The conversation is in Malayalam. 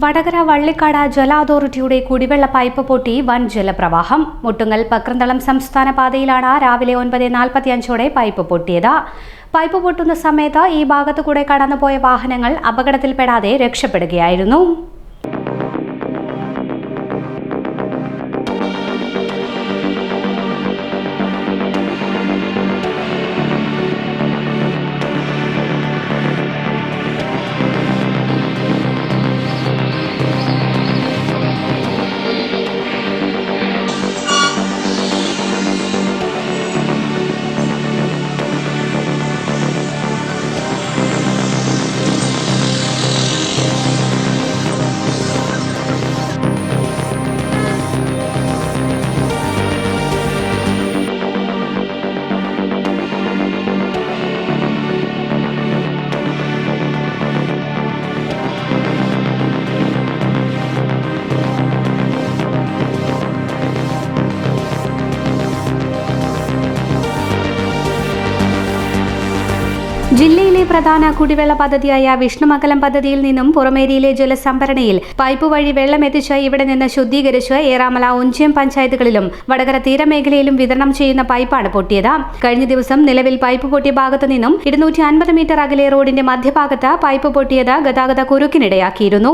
വടകര വള്ളിക്കാട് ജല അതോറിറ്റിയുടെ കുടിവെള്ള പൈപ്പ് പൊട്ടി വൻ ജലപ്രവാഹം. മുട്ടുങ്ങൽ പക്രന്തളം സംസ്ഥാന പാതയിലാണ് രാവിലെ 9:45 പൈപ്പ് പൊട്ടിയത്. പൈപ്പ് പൊട്ടുന്ന സമയത്ത് ഈ ഭാഗത്തുകൂടെ കടന്നുപോയ വാഹനങ്ങൾ അപകടത്തിൽപ്പെടാതെ രക്ഷപ്പെടുകയായിരുന്നു. ജില്ലയിലെ പ്രധാന കുടിവെള്ള പദ്ധതിയായ വിഷ്ണുമംഗലം പദ്ധതിയിൽ നിന്നും പുറമേരിയിലെ ജലസംഭരണിയിൽ പൈപ്പ് വഴി വെള്ളം എത്തിച്ച് ഇവിടെ നിന്ന് ശുദ്ധീകരിച്ച് ഏറാമല ഒഞ്ചിയം പഞ്ചായത്തുകളിലും വടകര തീരമേഖലയിലും വിതരണം ചെയ്യുന്ന പൈപ്പാണ് പൊട്ടിയത്. കഴിഞ്ഞ ദിവസം നിലവിൽ പൈപ്പ് പൊട്ടിയ ഭാഗത്തു നിന്നും 250 മീറ്റർ അകലെ റോഡിന്റെ മധ്യഭാഗത്ത് പൈപ്പ് പൊട്ടിയത് ഗതാഗത കുരുക്കിനിടയാക്കിയിരുന്നു.